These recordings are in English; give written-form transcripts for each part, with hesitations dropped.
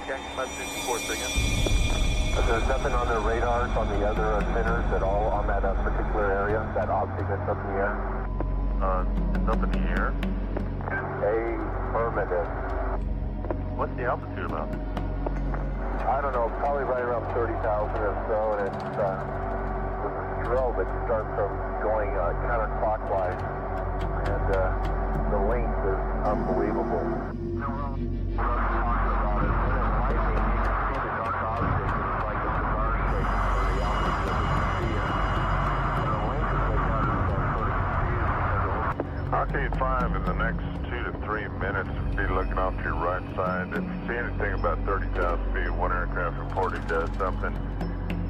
Okay, 564 again. There's nothing on their radars on the other centers at all on that particular area, that object that's up in the air? It's up in the air. Affirmative. What's the altitude about? I don't know, probably right around 30,000 or so, and it's with a strobe. It starts from going counterclockwise, and the length is unbelievable. No, well, we're not talking about it. When it's lightning, you can see the dark object. It's like a cigar shape for the altitude that we can see it. And the length is like that. It's sort of confused. Arcade 5 in the next 2 to 3 minutes, be looking off to your right side. If you see anything about 30,000 feet, one aircraft reported does something.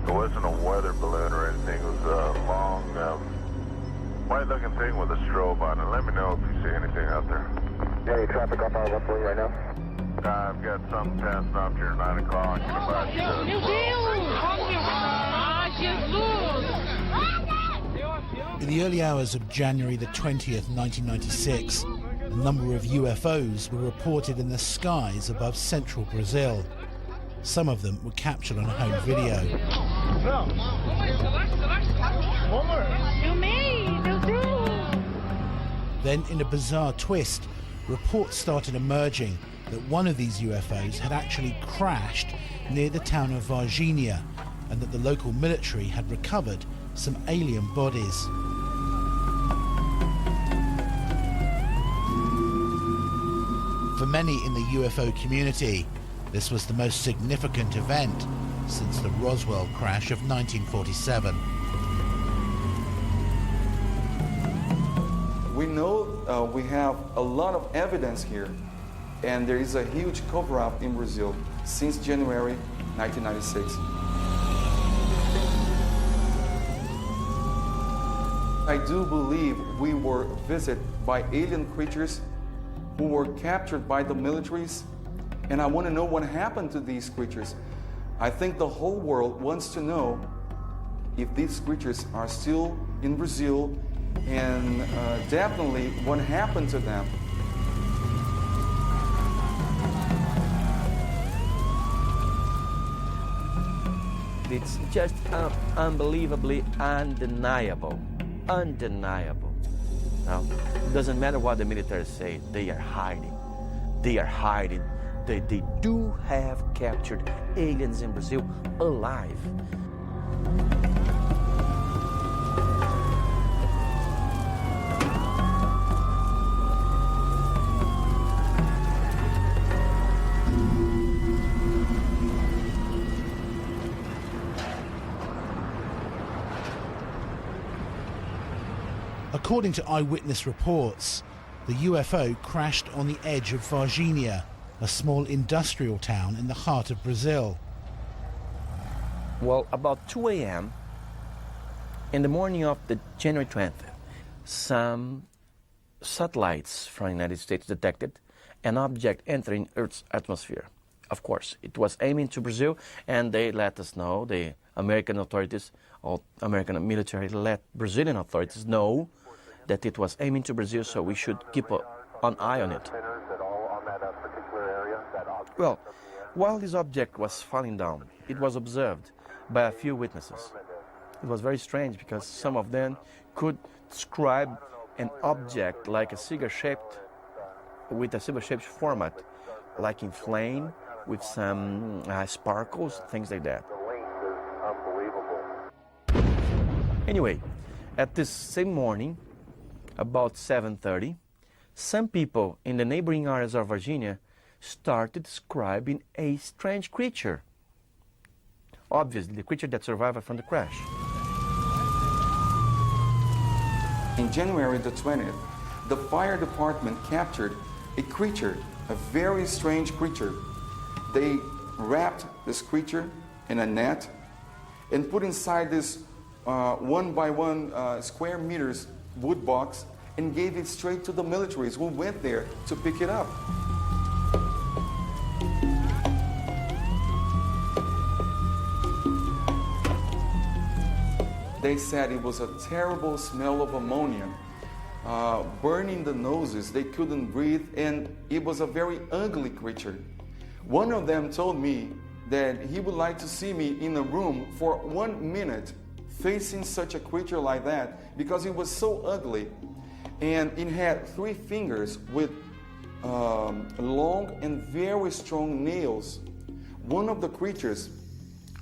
It wasn't a weather balloon or anything. It was a long, white-looking thing with a strobe on it. Let me know if you see anything out there. Any traffic off our left lane right now? I've got some passing off here 9 o'clock. Meu Deus! Ah, Jesus! In the early hours of January the 20th, 1996, a number of UFOs were reported in the skies above central Brazil. Some of them were captured on home video. Then, in a bizarre twist, reports started emerging that one of these UFOs had actually crashed near the town of Varginha, and that the local military had recovered some alien bodies. For many in the UFO community, this was the most significant event since the Roswell crash of 1947. We know we have a lot of evidence here, and there is a huge cover-up in Brazil since January 1996. I do believe we were visited by alien creatures who were captured by the militaries, and I want to know what happened to these creatures. I think the whole world wants to know if these creatures are still in Brazil, and definitely what happened to them. It's just unbelievably undeniable. Undeniable. Now, it doesn't matter what the military say, they are hiding. They are hiding. They do have captured aliens in Brazil alive. According to eyewitness reports, the UFO crashed on the edge of Varginha, a small industrial town in the heart of Brazil. Well, about 2 a.m. in the morning of the January 20th, some satellites from the United States detected an object entering Earth's atmosphere. Of course, it was aiming to Brazil, and they let us know, the American authorities, or American military let Brazilian authorities know that it was aiming to Brazil, so we should keep an eye on it. Well, while this object was falling down, it was observed by a few witnesses. It was very strange because some of them could describe an object like a cigar-shaped, with a cigar-shaped format, like in flame, with some sparkles, things like that. Anyway, at this same morning, about 7:30, some people in the neighboring areas of Virginia started describing a strange creature. Obviously, the creature that survived from the crash. In January the 20th, the fire department captured a creature, a very strange creature. They wrapped this creature in a net and put inside this 1 by 1 square meters wood box and gave it straight to the militaries who went there to pick it up. They said it was a terrible smell of ammonia, burning the noses, they couldn't breathe, and it was a very ugly creature. One of them told me that he would like to see me in a room for 1 minute facing such a creature like that because it was so ugly. And it had 3 fingers with long and very strong nails. One of the creatures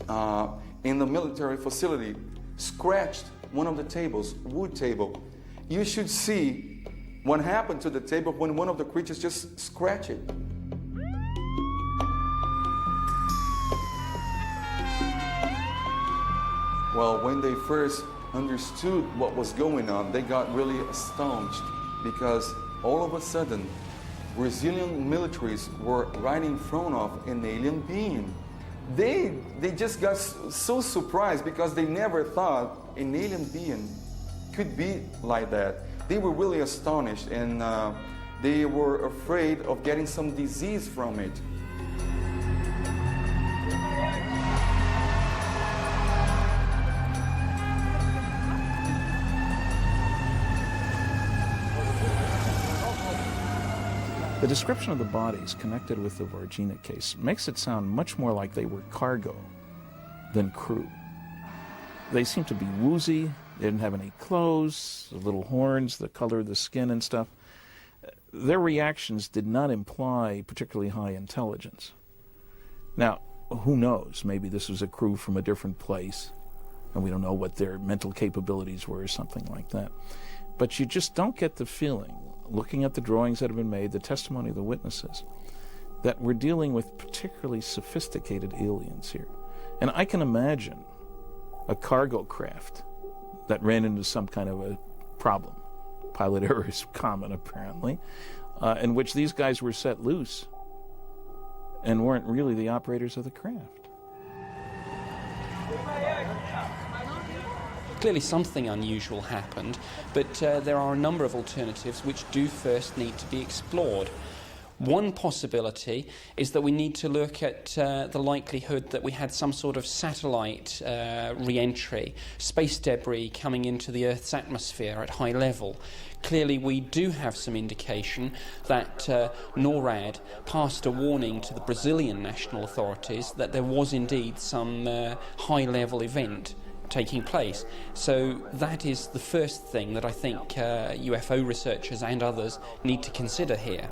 in the military facility scratched one of the tables, wood table. You should see what happened to the table when one of the creatures just scratched it. Well, when they first understood what was going on, they got really astonished because all of a sudden, Brazilian militaries were right in front of an alien being. They just got so surprised because they never thought an alien being could be like that. They were really astonished and they were afraid of getting some disease from it. The description of the bodies connected with the Varginha case makes it sound much more like they were cargo than crew. They seemed to be woozy, they didn't have any clothes, the little horns, the color of the skin and stuff. Their reactions did not imply particularly high intelligence. Now, who knows, maybe this was a crew from a different place, and we don't know what their mental capabilities were or something like that. But you just don't get the feeling, looking at the drawings that have been made, the testimony of the witnesses, that we're dealing with particularly sophisticated aliens here. And I can imagine a cargo craft that ran into some kind of a problem, pilot error is common apparently, in which these guys were set loose and weren't really the operators of the craft. Clearly something unusual happened, but there are a number of alternatives which do first need to be explored. One possibility is that we need to look at the likelihood that we had some sort of satellite re-entry, space debris coming into the Earth's atmosphere at high level. Clearly we do have some indication that NORAD passed a warning to the Brazilian national authorities that there was indeed some high-level event taking place. So that is the first thing that I think UFO researchers and others need to consider here.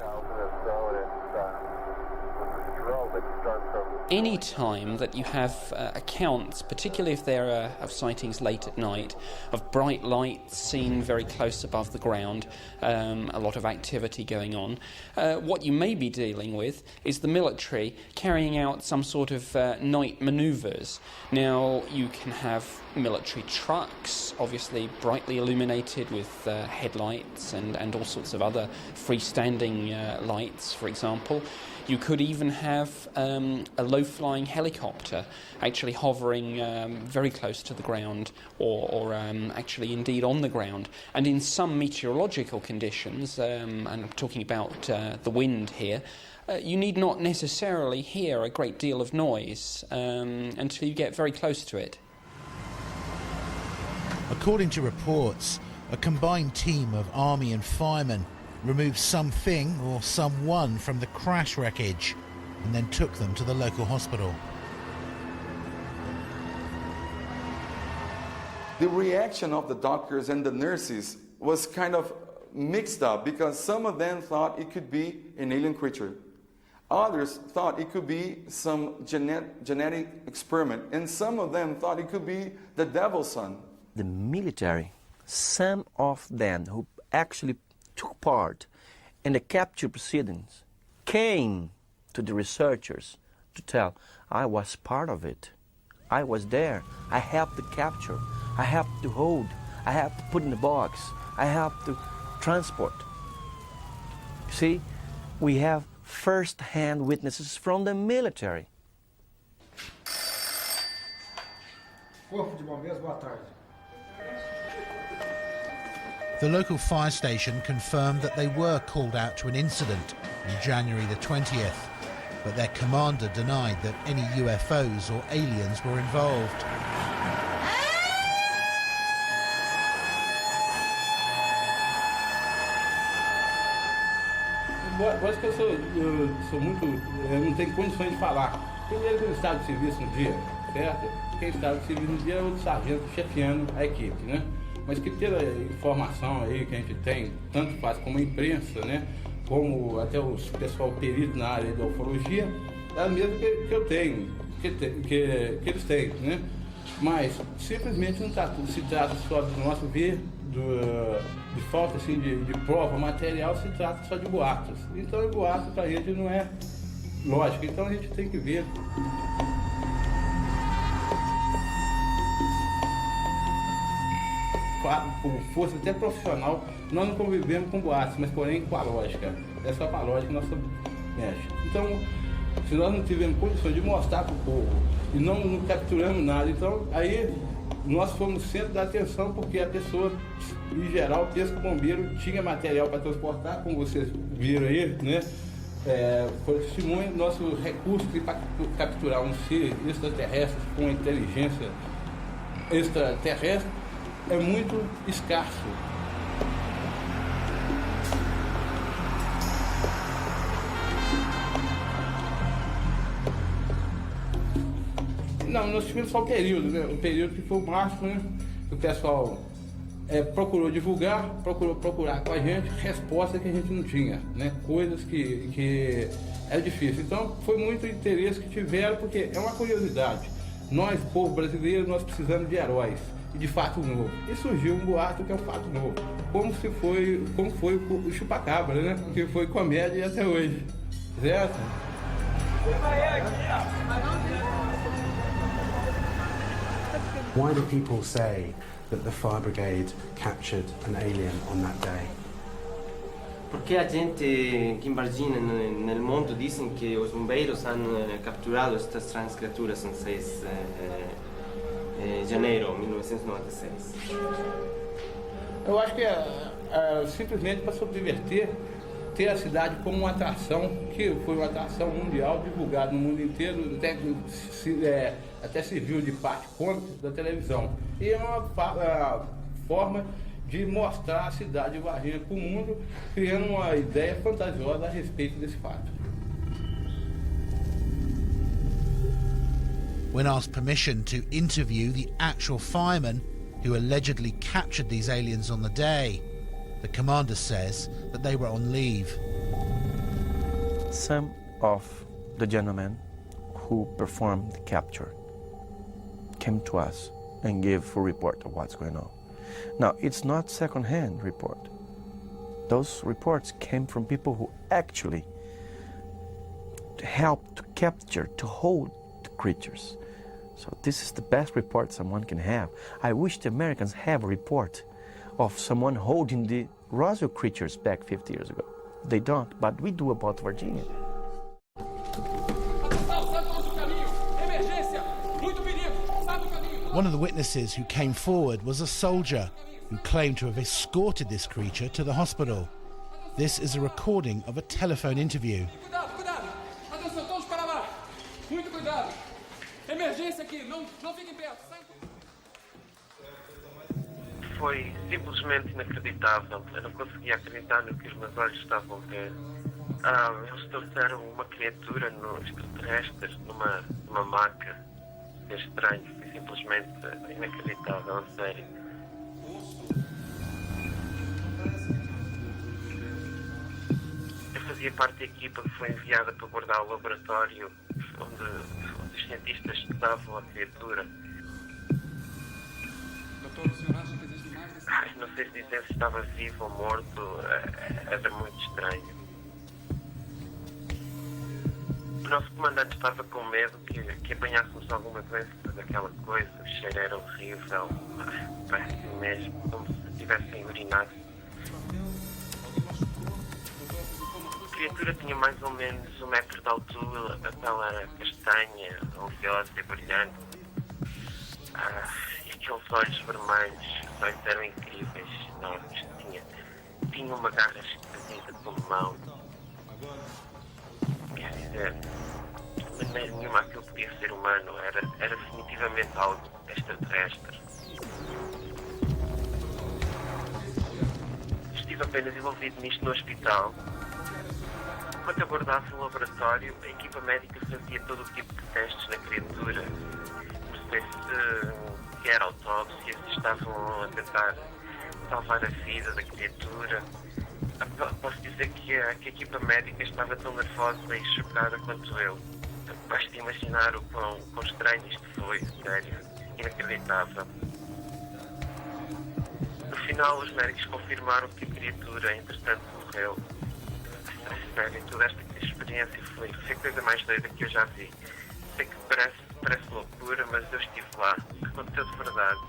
Any time that you have accounts, particularly if there are of sightings late at night, of bright lights seen very close above the ground, a lot of activity going on, what you may be dealing with is the military carrying out some sort of night manoeuvres. Now, you can have military trucks, obviously brightly illuminated with headlights and all sorts of other freestanding lights, for example. You could even have a low-flying helicopter actually hovering very close to the ground or actually indeed on the ground. And in some meteorological conditions, and I'm talking about the wind here, you need not necessarily hear a great deal of noise until you get very close to it. According to reports, a combined team of army and firemen removed something or someone from the crash wreckage and then took them to the local hospital. The reaction of the doctors and the nurses was kind of mixed up because some of them thought it could be an alien creature. Others thought it could be some genetic experiment, and some of them thought it could be the devil's son. The military, some of them who actually took part in the capture proceedings, came to the researchers to tell, I was part of it. I was there. I helped to capture. I helped to hold. I helped to put in the box. I helped to transport. See, we have first-hand witnesses from the military. Corpo de Bombeiros, boa tarde. The local fire station confirmed that they were called out to an incident on January the 20th, but their commander denied that any UFOs or aliens were involved. Acho que eu sou muito... Eu não tenho condições de falar. Primeiro que eu estava de serviço no dia, certo? Quem estava de serviço no dia é o sargento chefiando a equipe, né? Mas que pela informação aí que a gente tem, tanto faz como a imprensa, né? Como até os pessoal perito na área da ufologia, é a mesma que eu tenho, que eles têm, né? Mas simplesmente não se trata só do nosso ver, de falta assim, de prova material, se trata só de boatos. Então, o boato para a gente não é lógico, então a gente tem que ver. Por força até profissional, nós não convivemos com boatos, mas porém com a lógica. É só com a lógica que nós mexe. Então, se nós não tivermos condições de mostrar para o povo e não capturamos nada, então aí nós fomos centro da atenção, porque a pessoa, em geral, pensa que o bombeiro tinha material para transportar, como vocês viram aí, né? Por testemunho, nosso recurso para capturar um ser extraterrestre com inteligência extraterrestre é muito escasso. Não, nós tivemos só o período, né? O período que foi o máximo, né? O pessoal procurou divulgar, procurou procurar com a gente resposta que a gente não tinha, né? Coisas que é difícil. Então, foi muito interesse que tiveram, porque é uma curiosidade. Nós, povo brasileiro, nós precisamos de heróis e de fato novo. E surgiu um boato que é um fato novo. Como foi o chupacabra, né? Que foi comédia até hoje. Certo? Why do people say that the fire brigade captured an alien on that day? Porque a gente aqui em Varginha, no mundo, dizem que os bombeiros han capturado estas estranhas criaturas em 6 de janeiro de 1996. Eu acho que simplesmente para subverter, ter a cidade como uma atração, que foi uma atração mundial, divulgada no mundo inteiro, até serviu de parte cômica da televisão. E é uma forma de mostrar a cidade de Varginha para o mundo, criando uma ideia fantasiosa a respeito desse fato. When asked permission to interview the actual firemen who allegedly captured these aliens on the day, the commander says that they were on leave. Some of the gentlemen who performed the capture came to us and gave full report of what's going on. Now, it's not second-hand report. Those reports came from people who actually helped to capture, to hold the creatures. So this is the best report someone can have. I wish the Americans have a report of someone holding the Roswell creatures back 50 years ago. They don't, but we do about Virginia. One of the witnesses who came forward was a soldier who claimed to have escorted this creature to the hospital. This is a recording of a telephone interview. Cuidado, cuidado! Atenção, todos para lá! Muito cuidado! Emergência aqui, não fiquem perto! Foi simplesmente inacreditável. Eu não conseguia acreditar no que os meus olhos estavam a ver. Eles trouxeram uma criatura extraterrestre numa maca. É estranho, foi simplesmente inacreditável, a sério. Eu fazia parte da equipa que foi enviada para guardar o laboratório onde os cientistas estudavam a criatura. Doutor, o senhor acha que existe mais desse... Não sei dizer se estava vivo ou morto, era muito estranho. O nosso comandante estava com medo que apanhássemos alguma doença daquela coisa, o cheiro era horrível, parece mesmo como se tivessem urinado. A criatura tinha mais ou menos 1 metro de altura, a pele era castanha, oleosa e brilhante. E aqueles olhos vermelhos, os olhos eram incríveis, enormes, tinha uma garra esquisita como mão. Quer dizer, de maneira nenhuma aquilo podia ser humano, era definitivamente algo extraterrestre. Estive apenas envolvido nisto no hospital. enquanto abordava o laboratório, a equipa médica fazia todo o tipo de testes na criatura. Perceber se quer autópsia, se estavam a tentar salvar a vida da criatura. Posso dizer que a equipa médica estava tão nervosa e chocada quanto eu. Basta imaginar o quão estranho isto foi, sério, inacreditável. No final, os médicos confirmaram que a criatura, entretanto, morreu. Sério, toda esta experiência foi a coisa mais doida que eu já vi. Sei que parece loucura, mas eu estive lá, aconteceu de verdade,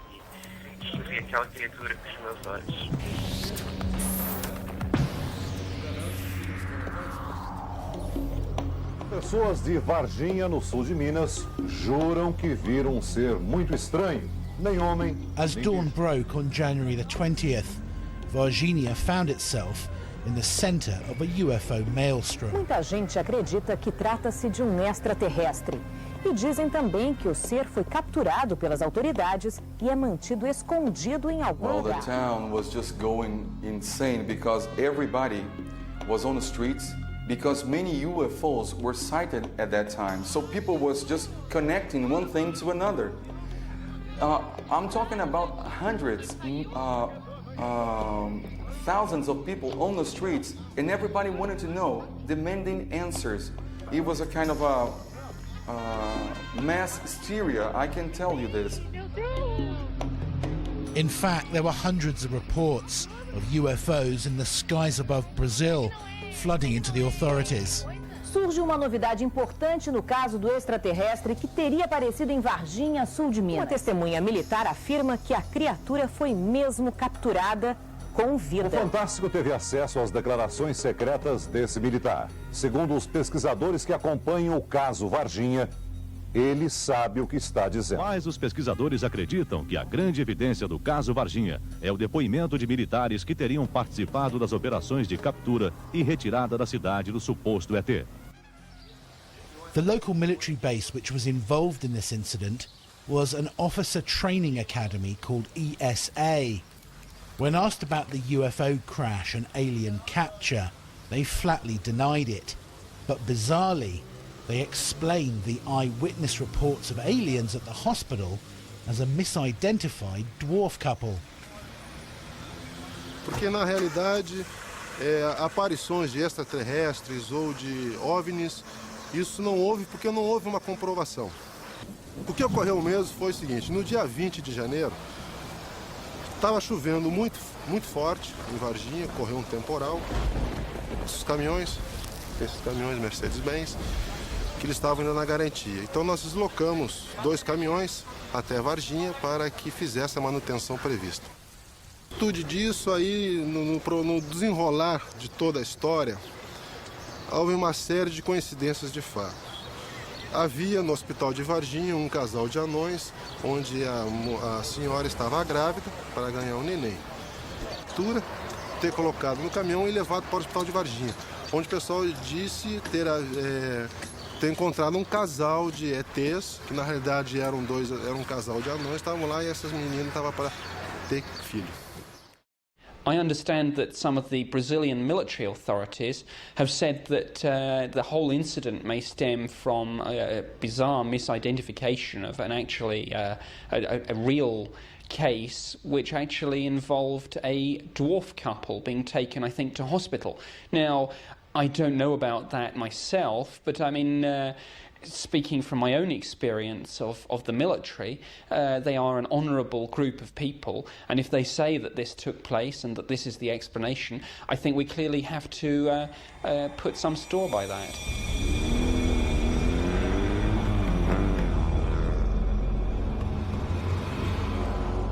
e vi aquela criatura com os meus olhos. Pessoas de Varginha, no sul de Minas, juram que viram um ser muito estranho. Nem homem. As dawn broke on January the 20th, Varginha found itself in the center of a UFO maelstrom. Muita gente acredita que trata-se de um extraterrestre. E dizem também que o ser foi capturado pelas autoridades e é mantido escondido em algum lugar. Well, the town was just going insane because everybody was on the streets. Because many UFOs were sighted at that time. So people was just connecting one thing to another. I'm talking about hundreds, thousands of people on the streets, and everybody wanted to know, demanding answers. It was a kind of a mass hysteria, I can tell you this. In fact, there were hundreds of reports of UFOs in the skies above Brazil, flooding into the authorities. Surge uma novidade importante no caso do extraterrestre que teria aparecido em Varginha, sul de Minas. Uma testemunha militar afirma que a criatura foi mesmo capturada com vida. O Fantástico teve acesso às declarações secretas desse militar. Segundo os pesquisadores que acompanham o caso Varginha, ele sabe o que está dizendo. Mas os pesquisadores acreditam que a grande evidência do caso Varginha é o depoimento de militares que teriam participado das operações de captura e retirada da cidade do suposto ET. The local military base which was involved in this incident was an officer training academy called ESA. When asked about the UFO crash and alien capture, they flatly denied it. But bizarrely, they explained the eyewitness reports of aliens at the hospital as a misidentified dwarf couple. Porque na realidade, aparições de extraterrestres ou de OVNIs, isso não houve porque não houve uma comprovação. O que ocorreu mesmo foi o seguinte: no dia 20 de janeiro, estava chovendo muito forte em Varginha, ocorreu um temporal. Esses caminhões Mercedes-Benz, que eles estavam indo na garantia. Então nós deslocamos 2 caminhões até Varginha para que fizesse a manutenção prevista. Tudo disso aí, no desenrolar de toda a história, houve uma série de coincidências de fato. Havia no hospital de Varginha um casal de anões, onde a senhora estava grávida para ganhar um neném. Ter colocado no caminhão e levado para o hospital de Varginha, onde o pessoal disse ter encontrado um casal de ETs, que na realidade era um casal de anões, estavam lá e essas meninas estavam para ter filho. I understand that some of the Brazilian military authorities have said that the whole incident may stem from a bizarre misidentification of an actually a real case which actually involved a dwarf couple being taken, I think, to hospital. Now, I don't know about that myself, but I mean, speaking from my own experience of the military, they are an honourable group of people, and if they say that this took place and that this is the explanation, I think we clearly have to put some store by that.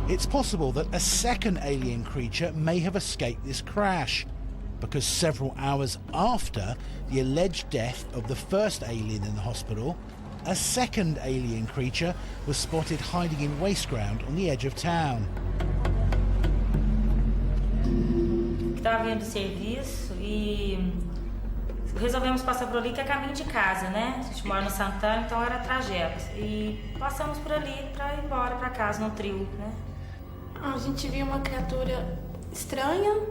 It's possible that a second alien creature may have escaped this crash, because several hours after the alleged death of the first alien in the hospital, a second alien creature was spotted hiding in waste ground on the edge of town. Estava vindo do serviço e resolvemos passar por ali, que é caminho de casa, né? A gente mora no Santana, então era trajeto. E passamos por ali para ir embora para casa, no trio, né? A gente viu uma criatura estranha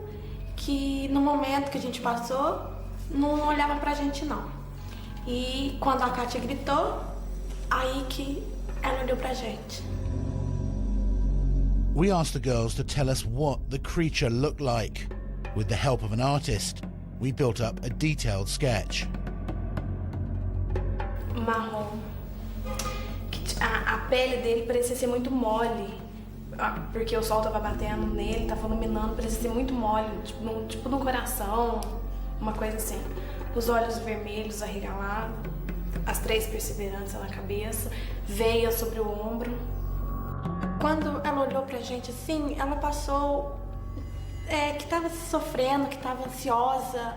que no momento que a gente passou, não olhava pra gente não. E quando a Kátia gritou, aí que ela olhou pra gente. We asked the girls to tell us what the creature looked like. With the help of an artist, we built up a detailed sketch. Marrom. A pele dele parecia ser muito mole, porque o sol tava batendo nele, tava iluminando, parecia ser muito mole, tipo no coração, uma coisa assim. Os olhos vermelhos arregalados, as 3 perseveranças na cabeça, veia sobre o ombro. Quando ela olhou pra gente assim, ela passou que tava sofrendo, que tava ansiosa,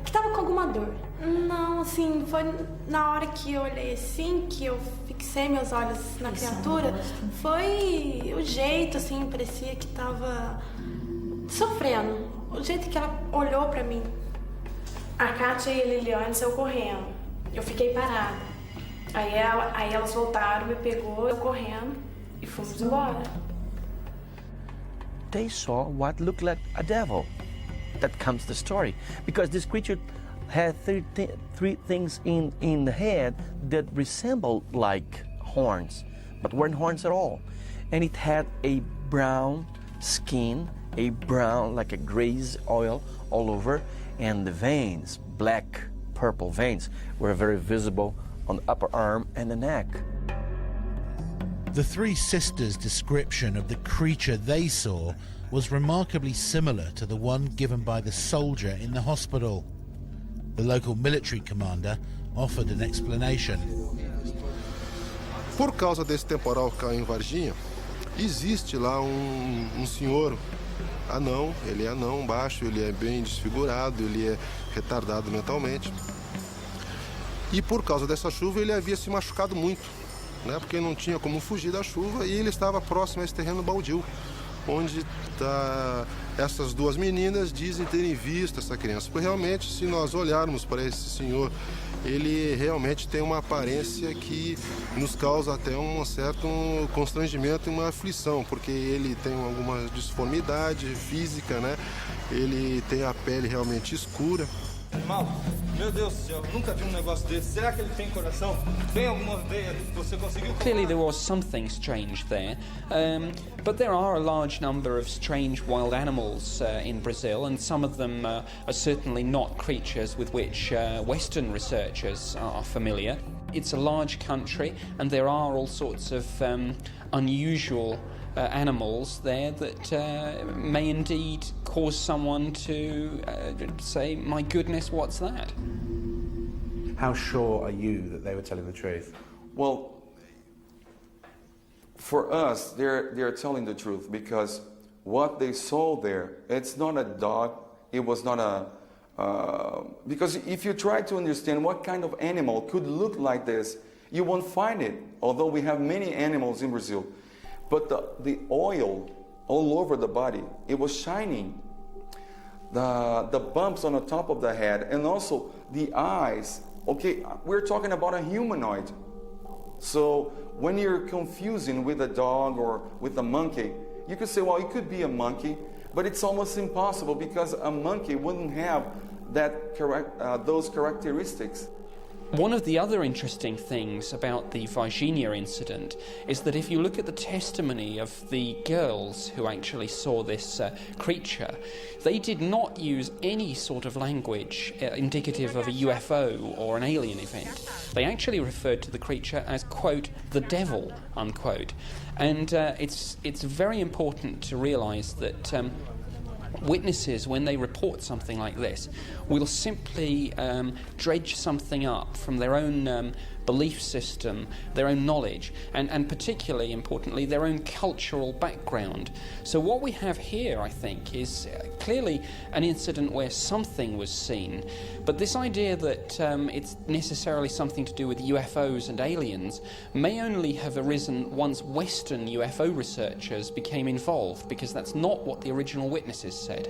que tava com alguma dor. Não, assim, foi na hora que eu olhei assim, que eu fixei meus olhos na criatura, foi o jeito, assim, parecia que tava sofrendo. O jeito que ela olhou pra mim. A Kátia e a Liliane saiu correndo. Eu fiquei parada. Aí elas voltaram, me pegou, eu correndo e fomos embora. They saw what looked like a devil. That comes the story. Because this creature had three things in the head that resembled like horns, but weren't horns at all. And it had a brown skin, a brown, like a grease oil all over, and the veins, black, purple veins, were very visible on the upper arm and the neck. The 3 sisters' description of the creature they saw was remarkably similar to the one given by the soldier in the hospital. The local military commander offered an explanation. Por causa desse temporal que caiu em Varginha, existe lá um senhor anão, ele é anão, baixo, ele é bem desfigurado, ele é retardado mentalmente. E por causa dessa chuva ele havia se machucado muito, né? Porque não tinha como fugir da chuva e ele estava próximo a esse terreno baldio, onde essas 2 meninas dizem terem visto essa criança. Porque realmente, se nós olharmos para esse senhor, ele realmente tem uma aparência que nos causa até um certo constrangimento e uma aflição, porque ele tem alguma disformidade física, né? Ele tem a pele realmente escura. Mal, meu Deus do céu, nunca vi negócio desse. Será que ele tem coração? Tem alguma veia que você conseguiu? Clearly there was something strange there, but there are a large number of strange wild animals in Brazil, and some of them are certainly not creatures with which Western researchers are familiar. It's a large country, and there are all sorts of unusual animals there that may indeed cause someone to say, my goodness, what's that? How sure are you that they were telling the truth? Well, for us, they're telling the truth, because what they saw there, it's not a dog, it was not a... because if you try to understand what kind of animal could look like this, you won't find it, although we have many animals in Brazil. But the oil all over the body, it was shining. The bumps on the top of the head, and also the eyes. Okay, we're talking about a humanoid. So when you're confusing with a dog or with a monkey, you could say, well, it could be a monkey, but it's almost impossible, because a monkey wouldn't have those characteristics. One of the other interesting things about the Varginha incident is that if you look at the testimony of the girls who actually saw this creature, they did not use any sort of language indicative of a UFO or an alien event. They actually referred to the creature as, quote, the devil, unquote. And it's very important to realise that witnesses, when they report something like this, will simply dredge something up from their own belief system, their own knowledge, and particularly importantly, their own cultural background. So what we have here, I think, is clearly an incident where something was seen, but this idea that it's necessarily something to do with UFOs and aliens may only have arisen once Western UFO researchers became involved, because that's not what the original witnesses said.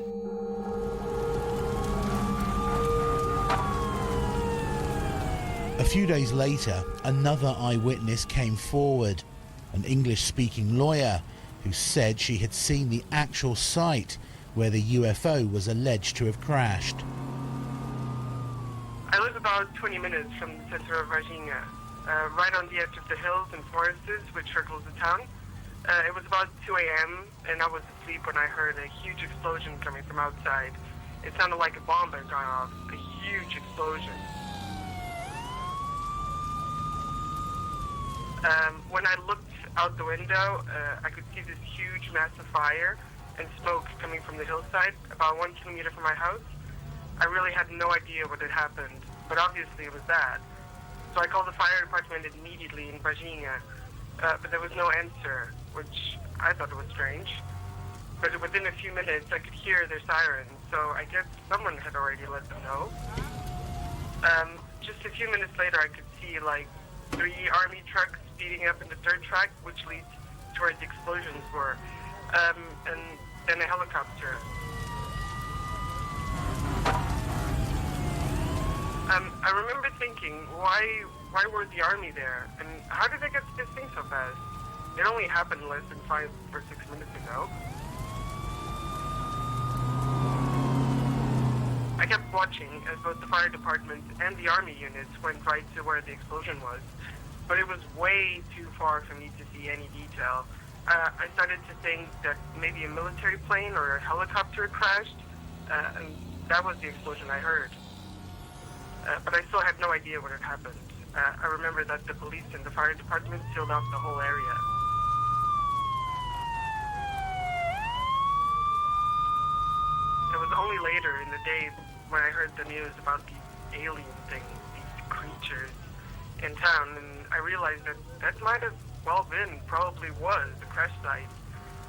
A few days later, another eyewitness came forward, an English-speaking lawyer who said she had seen the actual site where the UFO was alleged to have crashed. about 20 minutes from the center of Varginha, right on the edge of the hills and forests which circles the town. It was about 2 a.m. and I was asleep when I heard a huge explosion coming from outside. It sounded like a bomb had gone off, a huge explosion. When I looked out the window, I could see this huge massive fire and smoke coming from the hillside about 1 kilometer from my house. I really had no idea what had happened, but obviously it was bad. So I called the fire department immediately in Varginha, but there was no answer, which I thought was strange. But within a few minutes, I could hear their sirens, so I guess someone had already let them know. Just a few minutes later, I could see like 3 army trucks speeding up in the dirt track, which leads to where the explosions were, and then a helicopter. I remember thinking, why were the army there, and how did they get to this thing so fast? It only happened less than 5 or 6 minutes ago. I kept watching as both the fire department and the army units went right to where the explosion was, but it was way too far for me to see any detail. I started to think that maybe a military plane or a helicopter crashed, and that was the explosion I heard. But I still had no idea what had happened. I remember that the police and the fire department sealed off the whole area. It was only later in the day when I heard the news about these alien things, these creatures in town, and I realized that that might have well been, probably was, the crash site.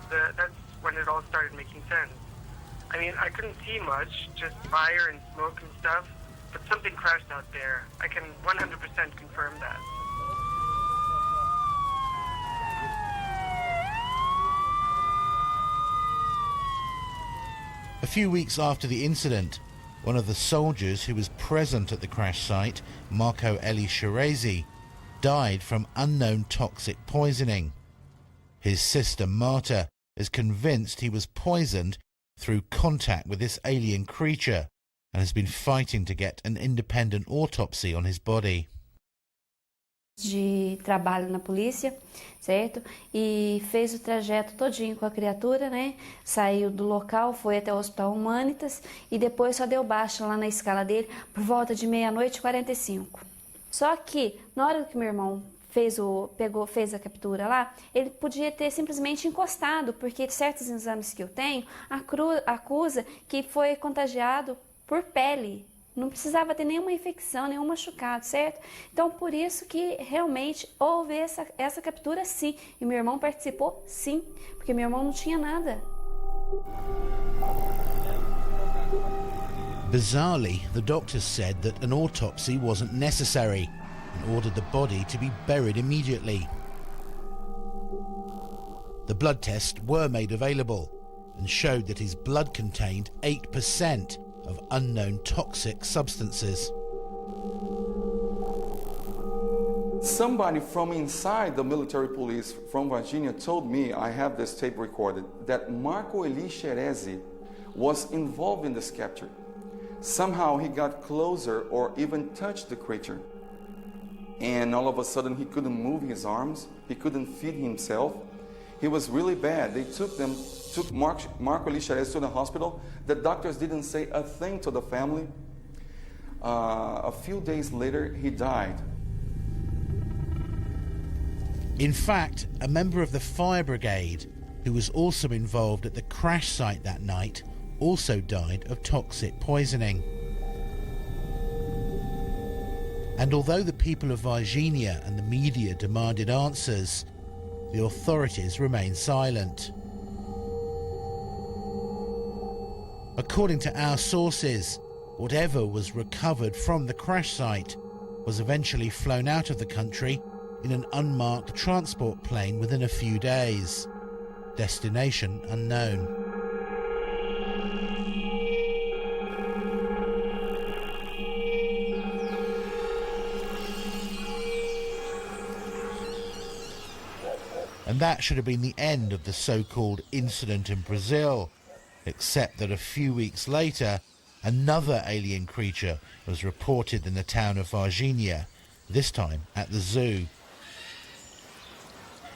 That's when it all started making sense. I mean, I couldn't see much, just fire and smoke and stuff, but something crashed out there. I can 100% confirm that. A few weeks after the incident, one of the soldiers who was present at the crash site, Marco Eli Shirazi, died from unknown toxic poisoning. His sister Marta is convinced he was poisoned through contact with this alien creature and has been fighting to get an independent autopsy on his body. De trabalho na polícia, certo? E fez o trajeto todinho com a criatura, né? Saiu do local, foi até o Hospital Humanitas e depois só deu baixa lá na escala dele por volta de 00:45. Só que na hora que meu irmão fez a captura lá, ele podia ter simplesmente encostado, porque certos exames que eu tenho acusa que foi contagiado por pele. Não precisava ter nenhuma infecção, nenhum machucado, certo? Então, por isso que realmente houve essa captura, sim. E meu irmão participou, sim, porque meu irmão não tinha nada. Bizarrely, the doctors said that an autopsy wasn't necessary and ordered the body to be buried immediately. The blood tests were made available and showed that his blood contained 8% of unknown toxic substances. Somebody from inside the military police from Virginia told me, I have this tape recorded, that Marco Eli Shirazi was involved in this capture. Somehow he got closer or even touched the creature. And all of a sudden he couldn't move his arms, he couldn't feed himself. He was really bad. They took Marco Eli Shirazi to the hospital. The doctors didn't say a thing to the family. A few days later, he died. In fact, a member of the fire brigade, who was also involved at the crash site that night, also died of toxic poisoning. And although the people of Varginha and the media demanded answers, the authorities remained silent. According to our sources, whatever was recovered from the crash site was eventually flown out of the country in an unmarked transport plane within a few days. Destination unknown. And that should have been the end of the so-called incident in Brazil, except that a few weeks later, Another alien creature was reported in the town of Varginha, this time at the zoo.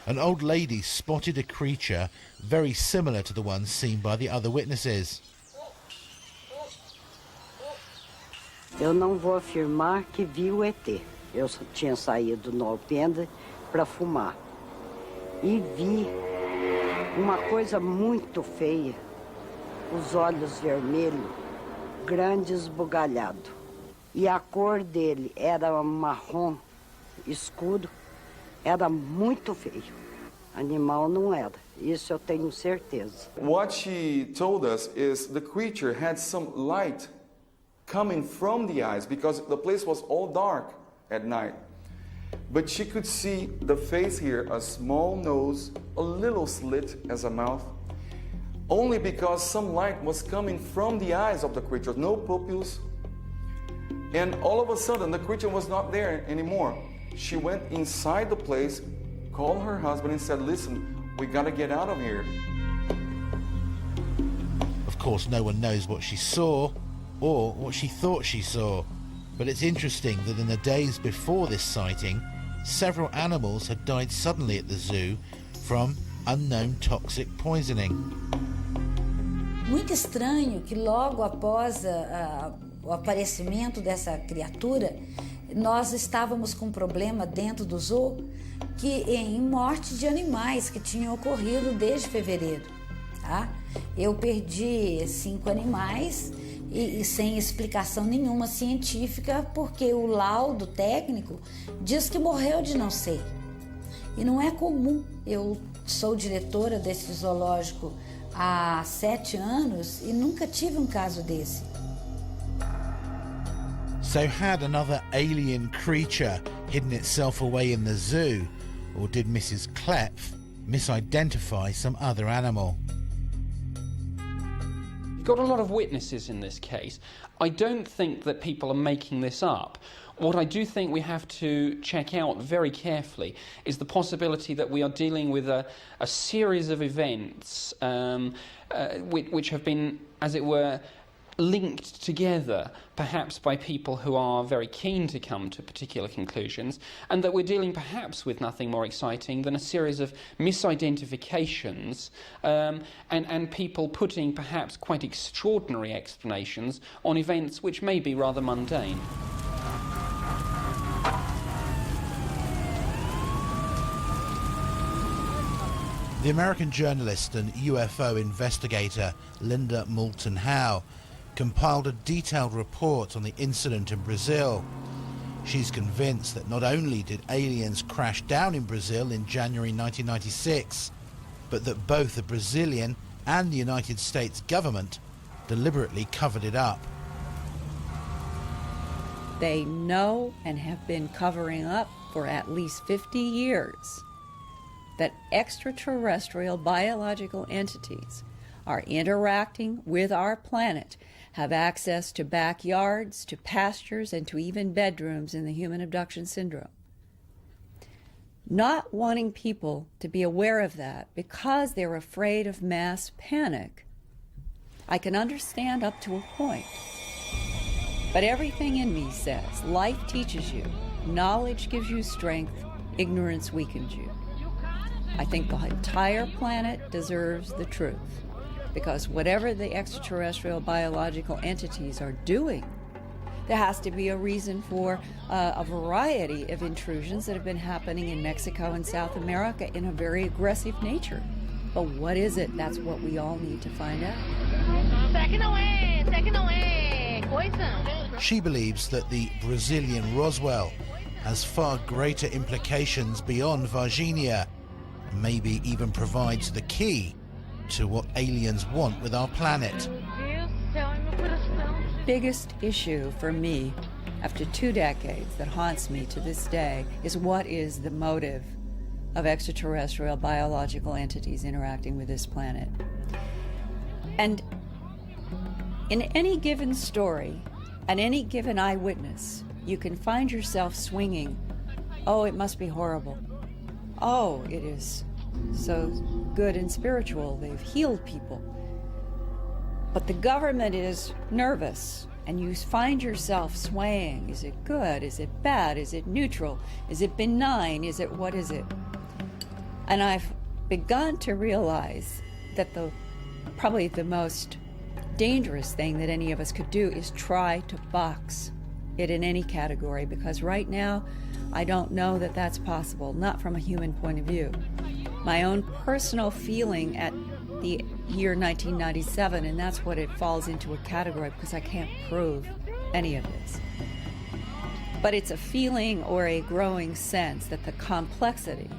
An old lady spotted a creature very similar to the one seen by the other witnesses. Eu não vou afirmar que vi o ET. Eu só tinha saído no alpendre para fumar. E vi uma coisa muito feia. Os olhos vermelhos, grande esbugalhado. E a cor dele era marrom escuro. Era muito feio. Animal não era. Isso eu tenho certeza. What she told us is the creature had some light coming from the eyes because the place was all dark at night. But she could see the face here, a small nose, a little slit as a mouth, only because some light was coming from the eyes of the creature, no pupils. And all of a sudden, the creature was not there anymore. She went inside the place, called her husband and said, listen, we gotta get out of here. Of course, no one knows what she saw or what she thought she saw. But it's interesting that in the days before this sighting, several animals had died suddenly at the zoo from unknown toxic poisoning. Muito estranho que logo após o aparecimento dessa criatura, nós estávamos com um problema dentro do zoo em morte de animais que tinham ocorrido desde fevereiro. Tá? Eu perdi 5 animais e sem explicação nenhuma científica, porque o laudo técnico diz que morreu de não sei. E não é comum. Eu sou diretora desse zoológico há 7 anos e nunca tive um caso desse. So had another alien creature hidden itself away in the zoo, or did Mrs. Klepf misidentify some other animal? You've got a lot of witnesses in this case. I don't think that people are making this up. What I do think we have to check out very carefully is the possibility that we are dealing with a series of events which have been, as it were, linked together, perhaps by people who are very keen to come to particular conclusions, and that we're dealing perhaps with nothing more exciting than a series of misidentifications and people putting perhaps quite extraordinary explanations on events which may be rather mundane. The American journalist and UFO investigator Linda Moulton Howe compiled a detailed report on the incident in Brazil. She's convinced that not only did aliens crash down in Brazil in January 1996, but that both the Brazilian and the United States government deliberately covered it up. They know and have been covering up for at least 50 years that extraterrestrial biological entities are interacting with our planet, have access to backyards, to pastures, and to even bedrooms in the human abduction syndrome. Not wanting people to be aware of that because they're afraid of mass panic, I can understand up to a point. But everything in me says life teaches you, knowledge gives you strength, ignorance weakens you. I think the entire planet deserves the truth, because whatever the extraterrestrial biological entities are doing, there has to be a reason for a variety of intrusions that have been happening in Mexico and South America in a very aggressive nature. But what is it? That's what we all need to find out. She believes that the Brazilian Roswell has far greater implications beyond Varginha, and maybe even provides the key to what aliens want with our planet. Biggest issue for me after 2 decades that haunts me to this day is what is the motive of extraterrestrial biological entities interacting with this planet. And in any given story, and any given eyewitness, you can find yourself swinging, oh, it must be horrible. Oh, it is so good and spiritual. They've healed people. But the government is nervous, and you find yourself swaying. Is it good? Is it bad? Is it neutral? Is it benign? What is it? And I've begun to realize that probably the most dangerous thing that any of us could do is try to box it in any category, because right now I don't know that that's possible, not from a human point of view. My own personal feeling at the year 1997, and that's what it falls into a category, because I can't prove any of this. But it's a feeling or a growing sense that the complexity,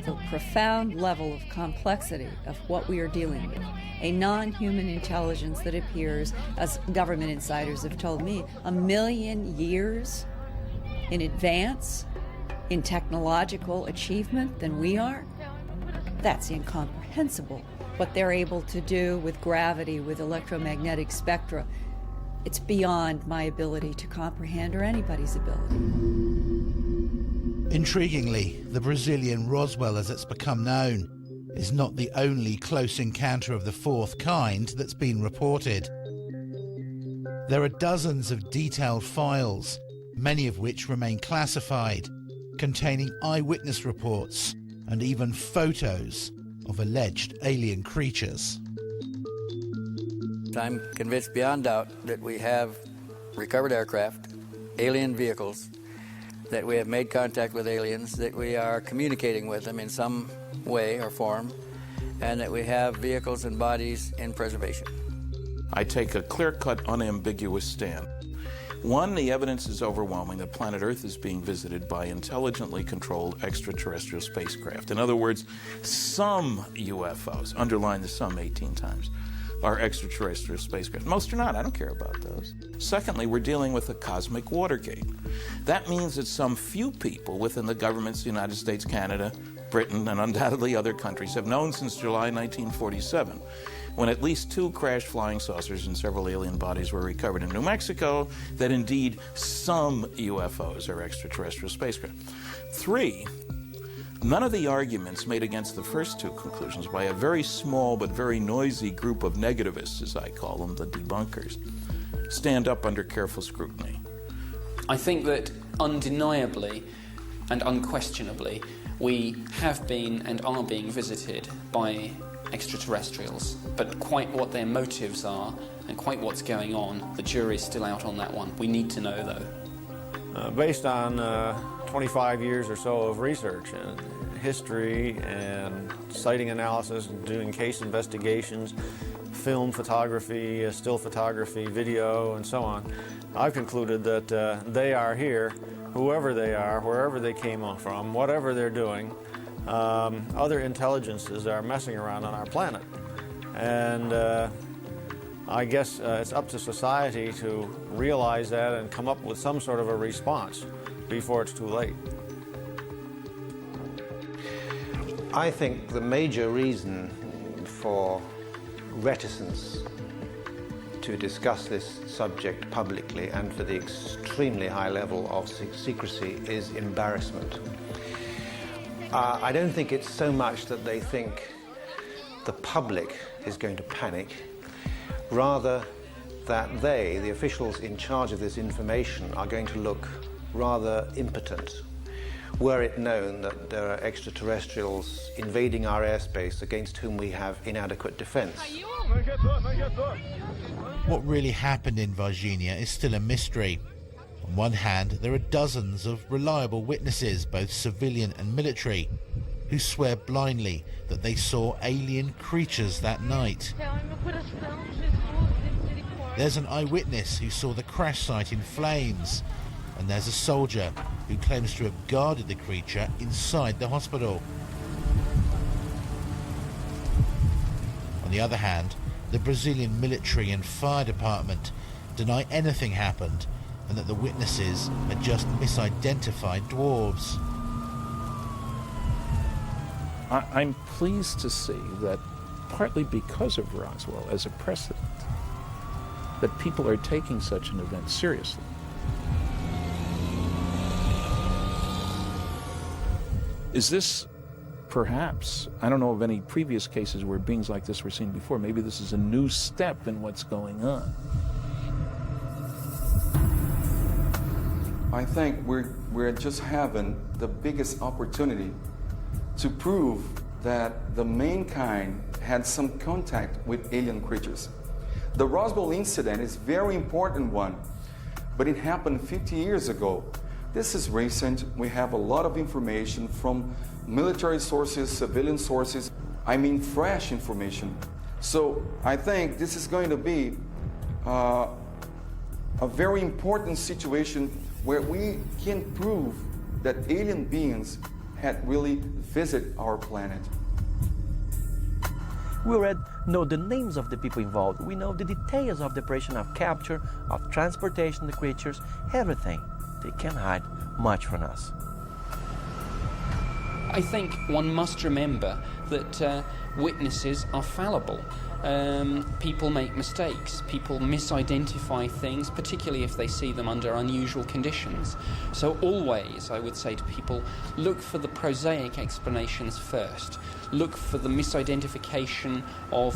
the profound level of complexity of what we are dealing with, a non-human intelligence that appears, as government insiders have told me, 1 million years in advance in technological achievement than we are, that's incomprehensible. What they're able to do with gravity, with electromagnetic spectra, it's beyond my ability to comprehend, or anybody's ability. Intriguingly, the Brazilian Roswell, as it's become known, is not the only close encounter of the fourth kind that's been reported. There are dozens of detailed files, many of which remain classified, containing eyewitness reports and even photos of alleged alien creatures. I'm convinced beyond doubt that we have recovered aircraft, alien vehicles, that we have made contact with aliens, that we are communicating with them in some way or form, and that we have vehicles and bodies in preservation. I take a clear-cut, unambiguous stand. One, the evidence is overwhelming that planet Earth is being visited by intelligently controlled extraterrestrial spacecraft. In other words, some UFOs, underline the some 18 times, are extraterrestrial spacecraft. Most are not. I don't care about those. Secondly, we're dealing with a cosmic Watergate. That means that some few people within the governments of the United States, Canada, Britain, and undoubtedly other countries have known since July 1947, when at least 2 crashed flying saucers and several alien bodies were recovered in New Mexico, that indeed some UFOs are extraterrestrial spacecraft. 3, none of the arguments made against the first 2 conclusions by a very small but very noisy group of negativists, as I call them, the debunkers, stand up under careful scrutiny. I think that undeniably and unquestionably we have been and are being visited by extraterrestrials, but quite what their motives are and quite what's going on, the jury's still out on that one. We need to know, though. Based on 25 years or so of research and history and sighting analysis, and doing case investigations, film photography, still photography, video, and so on, I've concluded that they are here, whoever they are, wherever they came from, whatever they're doing. Other intelligences are messing around on our planet. And I guess it's up to society to realize that and come up with some sort of a response before it's too late. I think the major reason for reticence to discuss this subject publicly and for the extremely high level of secrecy is embarrassment. I don't think it's so much that they think the public is going to panic, rather that they, the officials in charge of this information, are going to look rather impotent were it known that there are extraterrestrials invading our airspace against whom we have inadequate defense. What really happened in Varginha is still a mystery. On one hand, there are dozens of reliable witnesses, both civilian and military, who swear blindly that they saw alien creatures that night. There's an eyewitness who saw the crash site in flames, and there's a soldier who claims to have guarded the creature inside the hospital. On the other hand, the Brazilian military and fire department deny anything happened, and that the witnesses are just misidentified dwarves. I'm pleased to see that, partly because of Roswell as a precedent, that people are taking such an event seriously. Is this perhaps, I don't know of any previous cases where beings like this were seen before. Maybe this is a new step in what's going on. I think we're just having the biggest opportunity to prove that the mankind had some contact with alien creatures. The Roswell incident is a very important one, but it happened 50 years ago. This is recent. We have a lot of information from military sources, civilian sources, I mean fresh information. So I think this is going to be a very important situation where we can prove that alien beings had really visited our planet. We already know the names of the people involved. We know the details of the operation of capture, of transportation of the creatures, everything. They can't hide much from us. I think one must remember that witnesses are fallible. People make mistakes. People misidentify things, particularly if they see them under unusual conditions. So always, I would say to people, look for the prosaic explanations first. Look for the misidentification of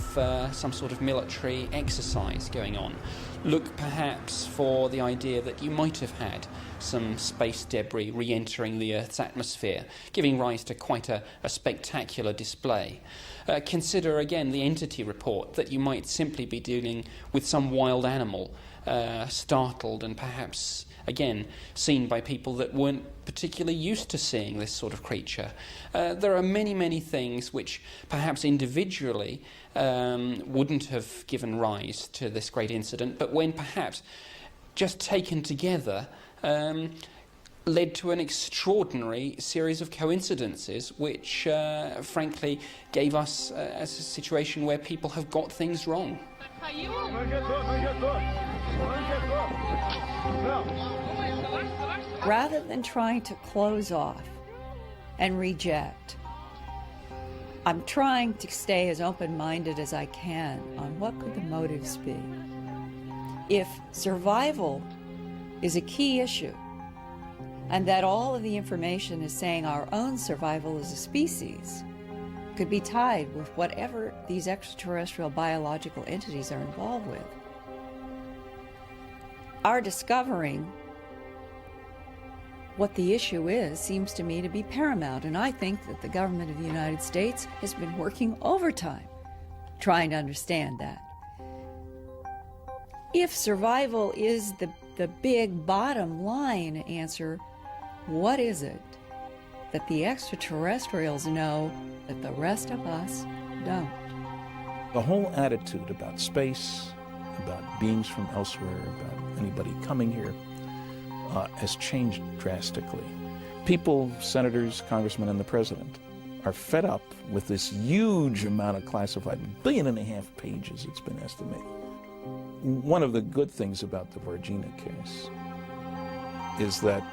some sort of military exercise going on. Look perhaps for the idea that you might have had some space debris re-entering the Earth's atmosphere, giving rise to quite a spectacular display. Consider again the entity report, that you might simply be dealing with some wild animal, startled and perhaps, again, seen by people that weren't particularly used to seeing this sort of creature. There are many, many things which perhaps individually wouldn't have given rise to this great incident, but when perhaps just taken together led to an extraordinary series of coincidences which, frankly, gave us a situation where people have got things wrong. Rather than trying to close off and reject, I'm trying to stay as open-minded as I can on what could the motives be. If survival is a key issue, and that all of the information is saying our own survival as a species could be tied with whatever these extraterrestrial biological entities are involved with, our discovering what the issue is seems to me to be paramount, and I think that the government of the United States has been working overtime trying to understand that. If survival is the big bottom line answer, what is it that the extraterrestrials know that the rest of us don't? The whole attitude about space, about beings from elsewhere, about anybody coming here, has changed drastically. People, senators, congressmen, and the president are fed up with this huge amount of classified, 1.5 billion pages it's been estimated. One of the good things about the Varginha case is that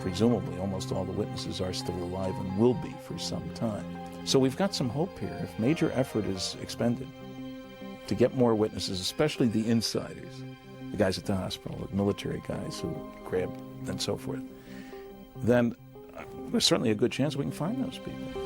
presumably almost all the witnesses are still alive and will be for some time. So we've got some hope here. If major effort is expended to get more witnesses, especially the insiders, the guys at the hospital, the military guys who grabbed and so forth, then there's certainly a good chance we can find those people.